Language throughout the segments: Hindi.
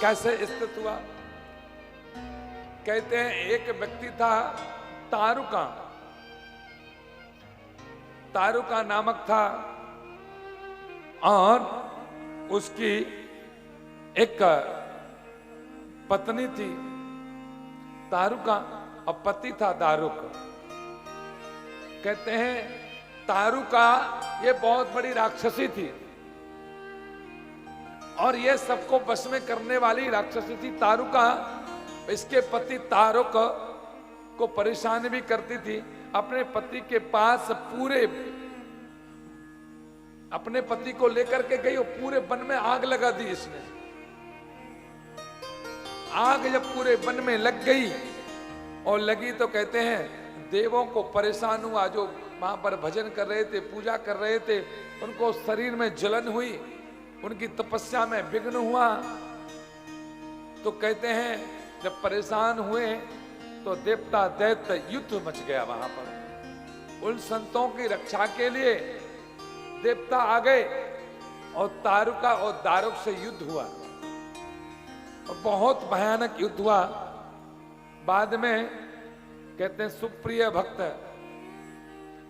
कैसे स्थित हुआ? कहते हैं एक व्यक्ति था तारुका, तारुका नामक था, और उसकी एक पत्नी थी तारुका और पति था दारुक। कहते हैं तारुका ये बहुत बड़ी राक्षसी थी और ये सबको वश में करने वाली राक्षसी थी तारुका। इसके पति तारुक को परेशान भी करती थी। अपने पति के पास अपने पति को लेकर के गई और पूरे वन में आग लगा दी इसने। आग जब पूरे वन में लग गई और लगी तो कहते हैं देवों को परेशान हुआ, जो वहां पर भजन कर रहे थे, पूजा कर रहे थे, उनको शरीर में जलन हुई, उनकी तपस्या में विघ्न हुआ। तो कहते हैं जब परेशान हुए तो देवता दैत्य युद्ध मच गया वहां पर। उन संतों की रक्षा के लिए देवता आ गए और तारुका और दारुक से युद्ध हुआ और बहुत भयानक युद्ध हुआ। बाद में कहते हैं सुप्रिय भक्त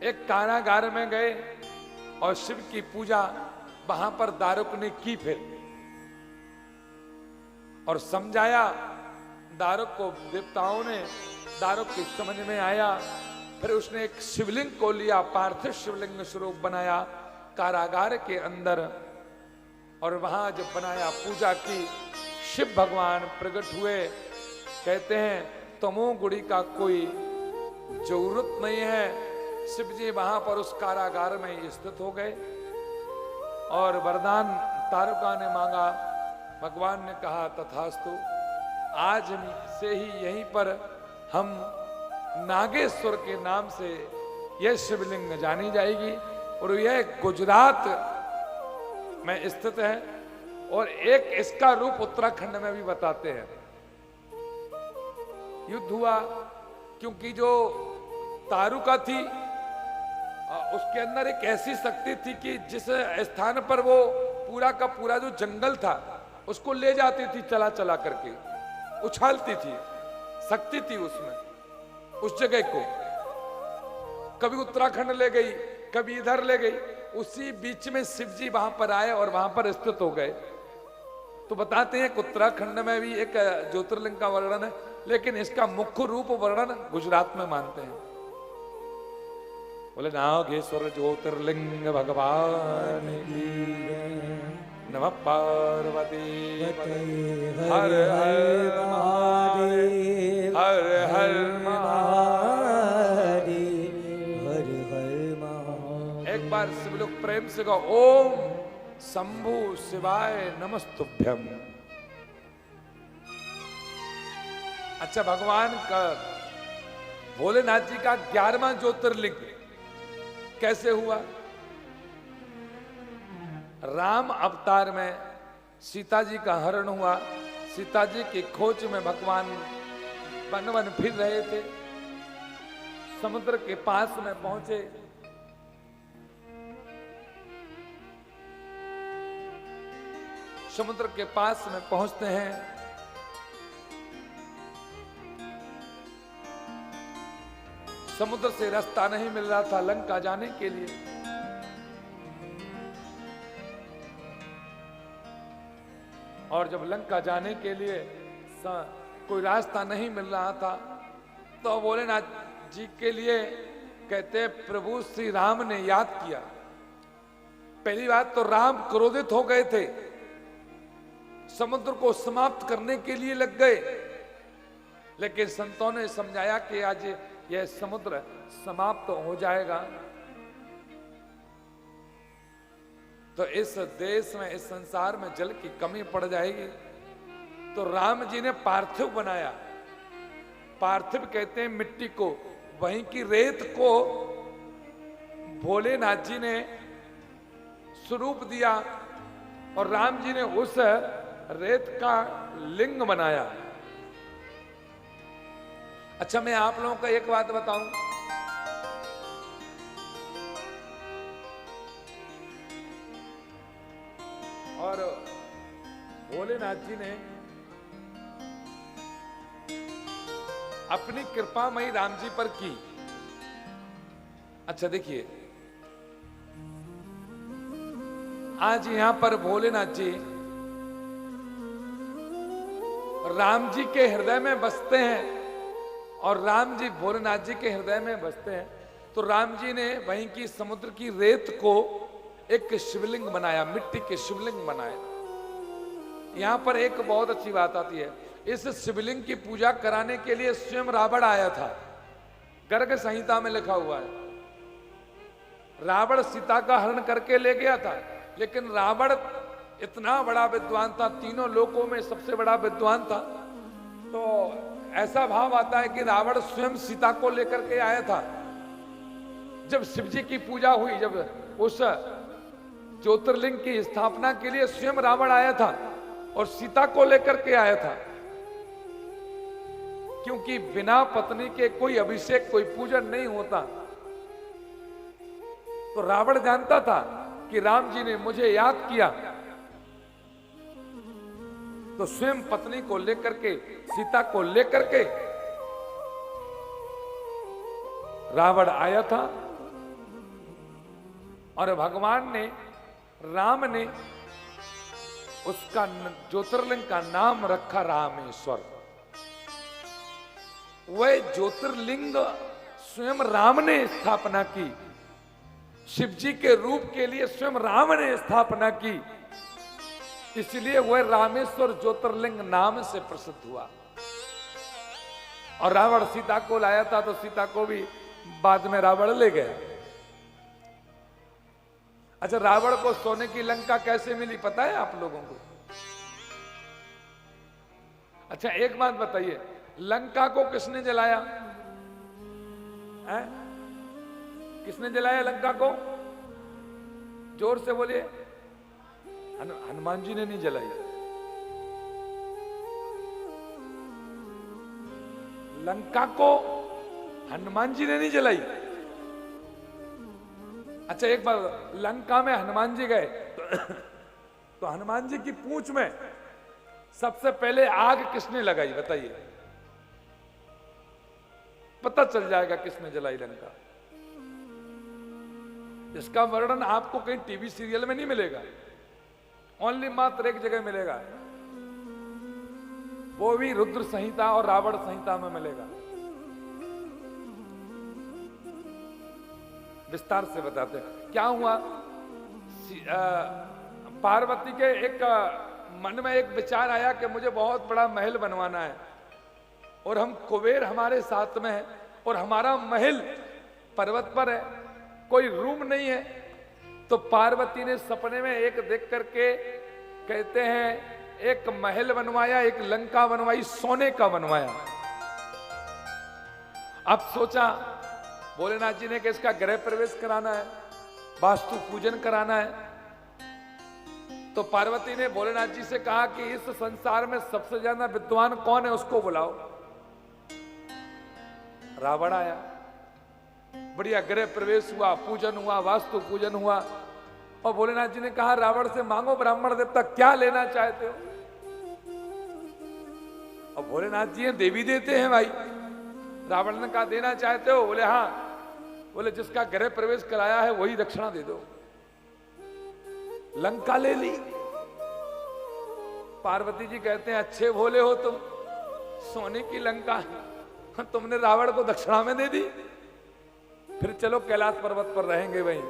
एक कारागार में गए और शिव की पूजा वहां पर दारुक ने की फिर, और समझाया दारुक को देवताओं ने। दारुक की समझ में आया, फिर उसने एक शिवलिंग को लिया, पार्थिव शिवलिंग स्वरूप बनाया कारागार के अंदर, और वहां जब बनाया पूजा की, शिव भगवान प्रकट हुए। कहते हैं तमोगुणी का कोई जरूरत नहीं है, शिव जी वहां पर उस कारागार में स्थित हो गए और वरदान तारुका ने मांगा। भगवान ने कहा तथास्तु, आज से ही यहीं पर हम नागेश्वर के नाम से यह शिवलिंग जानी जाएगी और यह गुजरात में स्थित है। और एक इसका रूप उत्तराखंड में भी बताते हैं। युद्ध हुआ क्योंकि जो तारुका थी उसके अंदर एक ऐसी शक्ति थी कि जिस स्थान पर वो पूरा का पूरा जो जंगल था उसको ले जाती थी, चला चला करके उछालती थी, शक्ति थी उसमें, उस जगह को कभी उत्तराखंड ले गई, कभी इधर ले गई। उसी बीच में शिव जी वहां पर आए और वहां पर स्थित हो गए। तो बताते हैं कि उत्तराखंड में भी एक ज्योतिर्लिंग का वर्णन है, लेकिन इसका मुख्य रूप वर्णन गुजरात में मानते हैं। बोले नागेश्वर ज्योतिर्लिंग भगवान की नमः पार्वती हर हर महादेव हर हर महादेव हर हर महादेव। एक बार सब लोग प्रेम से कहो ओम शंभु शिवाय नमस्तुभ्यम। अच्छा, भगवान का भोलेनाथ जी का 11वां ज्योतिर्लिंग कैसे हुआ? राम अवतार में सीता जी का हरण हुआ। सीता जी की खोज में भगवान वन वन फिर रहे थे, समुद्र के पास में पहुंचे। समुद्र के पास में पहुंचते हैं, समुद्र से रास्ता नहीं मिल रहा था लंका जाने के लिए। और जब लंका जाने के लिए कोई रास्ता नहीं मिल रहा था तो भोलेनाथ जी के लिए कहते प्रभु श्री राम ने याद किया। पहली बात तो राम क्रोधित हो गए थे, समुद्र को समाप्त करने के लिए लग गए, लेकिन संतों ने समझाया कि आज यह समुद्र समाप्त हो जाएगा तो इस देश में, इस संसार में जल की कमी पड़ जाएगी। तो राम जी ने पार्थिव बनाया। पार्थिव कहते हैं मिट्टी को, वहीं की रेत को भोलेनाथ जी ने स्वरूप दिया और राम जी ने उस रेत का लिंग बनाया। अच्छा, मैं आप लोगों को एक बात बताऊं, और भोलेनाथ जी ने अपनी कृपा मई राम जी पर की। अच्छा देखिए, आज यहां पर भोलेनाथ जी राम जी के हृदय में बसते हैं और राम जी भोलेनाथ जी के हृदय में बसते हैं। तो राम जी ने वहीं की समुद्र की रेत को एक शिवलिंग बनाया, मिट्टी के शिवलिंग बनाए। यहां पर एक बहुत अच्छी बात आती है, इस शिवलिंग की पूजा कराने के लिए स्वयं रावण आया था। गर्ग संहिता में लिखा हुआ है, रावण सीता का हरण करके ले गया था, लेकिन रावण इतना बड़ा विद्वान था, तीनों लोकों में सबसे बड़ा विद्वान था। तो ऐसा भाव आता है कि रावण स्वयं सीता को लेकर के आया था। जब शिव जी की पूजा हुई, जब उस ज्योतिर्लिंग की स्थापना के लिए स्वयं रावण आया था और सीता को लेकर के आया था, क्योंकि बिना पत्नी के कोई अभिषेक, कोई पूजन नहीं होता। तो रावण जानता था कि राम जी ने मुझे याद किया, तो स्वयं पत्नी को लेकर के, सीता को लेकर के रावण आया था। और भगवान ने, राम ने उसका ज्योतिर्लिंग का नाम रखा रामेश्वर। वह ज्योतिर्लिंग स्वयं राम ने स्थापना की, शिव जी के रूप के लिए स्वयं राम ने स्थापना की, इसलिए वह रामेश्वर ज्योतिर्लिंग नाम से प्रसिद्ध हुआ। और रावण सीता को लाया था, तो सीता को भी बाद में रावण ले गया। अच्छा, रावण को सोने की लंका कैसे मिली पता है आप लोगों को? अच्छा एक बात बताइए, लंका को किसने जलाया है? किसने जलाया लंका को? जोर से बोलिए। हनुमान जी ने नहीं जलाई। लंका को हनुमान जी ने नहीं जलाई। अच्छा एक बार, लंका में हनुमान जी गए तो हनुमान जी की पूंछ में सबसे पहले आग किसने लगाई बताइए? पता चल जाएगा किसने जलाई लंका। इसका वर्णन आपको कहीं टीवी सीरियल में नहीं मिलेगा, ओनली मात्र एक जगह मिलेगा, वो भी रुद्र संहिता और रावण संहिता में मिलेगा। विस्तार से बताते हैं क्या हुआ। पार्वती के एक मन में एक विचार आया कि मुझे बहुत बड़ा महल बनवाना है और हम कुबेर हमारे साथ में है और हमारा महल पर्वत पर है, कोई रूम नहीं है। तो पार्वती ने सपने में एक देख करके, कहते हैं एक महल बनवाया, एक लंका बनवाई, सोने का बनवाया। अब सोचा भोलेनाथ जी ने कि इसका गृह प्रवेश कराना है, वास्तु पूजन कराना है। तो पार्वती ने भोलेनाथ जी से कहा कि इस संसार में सबसे ज्यादा विद्वान कौन है, उसको बुलाओ। रावण आया, बढ़िया गृह प्रवेश हुआ, पूजन हुआ, वास्तु पूजन हुआ। और भोलेनाथ जी ने कहा रावण से मांगो ब्राह्मण देवता क्या लेना चाहते हो। और भोलेनाथ जी देवी देते हैं भाई। रावण ने कहा देना चाहते हो? बोले हाँ। बोले जिसका गृह प्रवेश कराया है वही दक्षिणा दे दो। लंका ले ली। पार्वती जी कहते हैं अच्छे भोले हो तुम, सोने की लंका तुमने रावण को दक्षिणा में दे दी। फिर चलो कैलाश पर्वत पर रहेंगे वहीं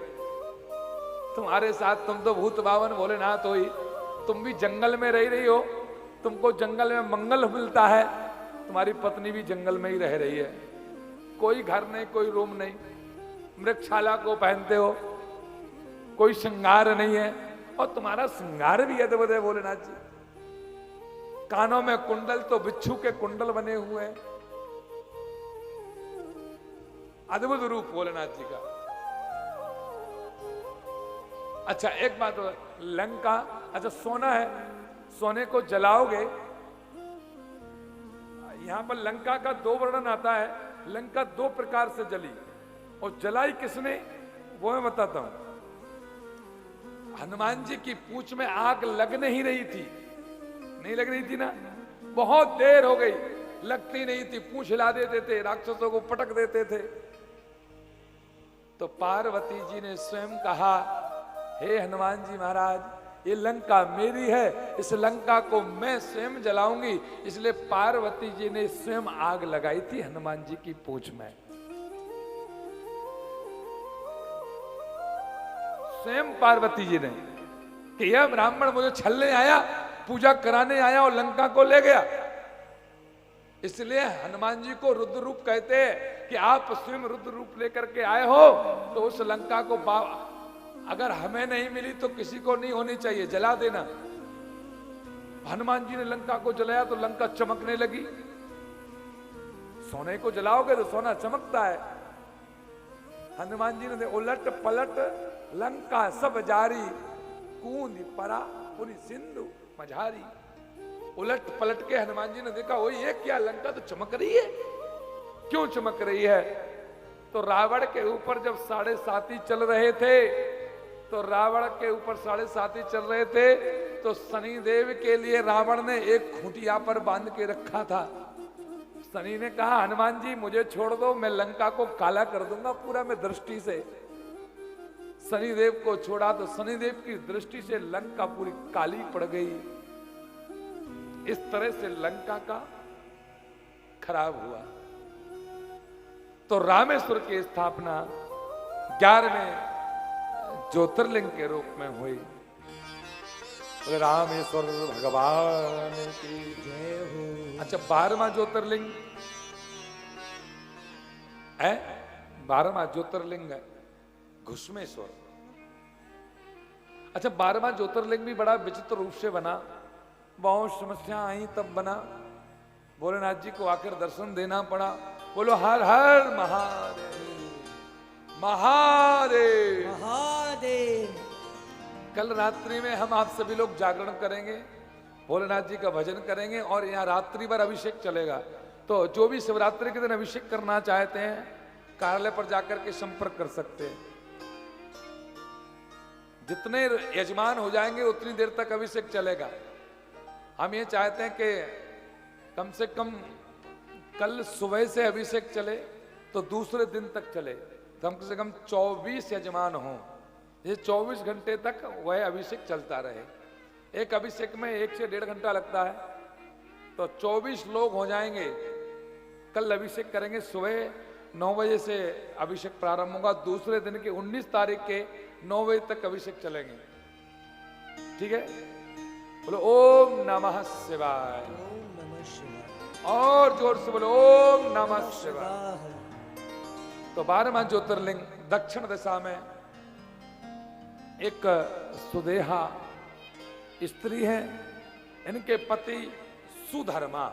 तुम्हारे साथ, तुम तो भूत बावन भोलेनाथ हो ही, तुम भी जंगल में रही हो, तुमको जंगल में मंगल मिलता है, तुम्हारी पत्नी भी जंगल में ही रह रही है, कोई घर नहीं, कोई रूम नहीं, मृगशाला को पहनते हो, कोई श्रृंगार नहीं है। और तुम्हारा श्रृंगार भी अद्भुत है भोलेनाथ जी, कानों में कुंडल तो बिच्छू के कुंडल बने हुए हैं, अद्भुत रूप भोलेनाथ जी का। अच्छा एक बात, लंका, अच्छा सोना है, सोने को जलाओगे। यहां पर लंका का दो वर्णन आता है। लंका दो प्रकार से जली और जलाई किसने वो मैं बताता हूं। हनुमान जी की पूंछ में आग लग नहीं रही थी, नहीं लग रही थी ना, बहुत देर हो गई, लगती नहीं थी, पूंछ हिला देते थे, राक्षसों को पटक देते थे। तो पार्वती जी ने स्वयं कहा, हे हनुमान जी महाराज, ये लंका मेरी है, इस लंका को मैं स्वयं जलाऊंगी। इसलिए पार्वती जी ने स्वयं आग लगाई थी हनुमान जी की पूंछ में। स्वयं पार्वती जी ने कि यह ब्राह्मण मुझे छलने आया, पूजा कराने आया और लंका को ले गया। इसलिए हनुमान जी को रुद्र रूप कहते हैं कि आप स्वयं रुद्र रूप लेकर के आए हो, तो उस लंका को अगर हमें नहीं मिली तो किसी को नहीं होनी चाहिए, जला देना। हनुमान जी ने लंका को जलाया तो लंका चमकने लगी। सोने को जलाओगे तो सोना चमकता है। हनुमान जी ने उलट पलट लंका सब जारी, कूद परा पूरी सिंधु मझारी। उलट पलट के हनुमान जी ने देखा, वो ये क्या, लंका तो चमक रही है। क्यों चमक रही है? तो रावण के ऊपर जब 7.5 चल रहे थे, तो रावण के ऊपर 7.5 चल रहे थे, तो शनिदेव के लिए रावण ने एक खूंटिया पर बांध के रखा था। शनि ने कहा, हनुमान जी मुझे छोड़ दो, मैं लंका को काला कर दूंगा पूरा मैं दृष्टि से। शनिदेव को छोड़ा तो शनिदेव की दृष्टि से लंका पूरी काली पड़ गई। इस तरह से लंका का खराब हुआ। तो रामेश्वर की स्थापना 11वें ज्योतिर्लिंग के रूप में हुई। रामेश्वर भगवान की जय हो। अच्छा, 12वां ज्योतिर्लिंग है, 12वां ज्योतिर्लिंग है घुश्मेश्वर। अच्छा, 12वां ज्योतिर्लिंग भी बड़ा विचित्र रूप से बना। बहुत समस्या आई तब बना। भोलेनाथ जी को आकर दर्शन देना पड़ा। बोलो हर हर महादेव महादेव महादेव। कल रात्रि में हम आप सभी लोग जागरण करेंगे, भोलेनाथ जी का भजन करेंगे और यहाँ रात्रि भर अभिषेक चलेगा। तो जो भी शिवरात्रि के दिन अभिषेक करना चाहते हैं, कार्यालय पर जाकर के संपर्क कर सकते हैं। जितने यजमान हो जाएंगे उतनी देर तक अभिषेक चलेगा। हम ये चाहते हैं कि कम से कम कल सुबह से अभिषेक चले तो दूसरे दिन तक चले, तो कम से कम 24 यजमान हों, ये 24 घंटे तक वह अभिषेक चलता रहे। एक अभिषेक में 1 से 1.5 घंटा लगता है, तो 24 लोग हो जाएंगे। कल अभिषेक करेंगे, सुबह 9 बजे से अभिषेक प्रारंभ होगा। दूसरे दिन के 19 तारीख के 9 बजे तक अभिषेक चलेंगे। ठीक है, बोलो ओम नमः शिवाय। ओम नमः शिवाय। और जोर से बोलो ओम नमः शिवाय। तो 12वां ज्योतिर्लिंग दक्षिण दिशा में एक सुदेहा स्त्री है, इनके पति सुधर्मा।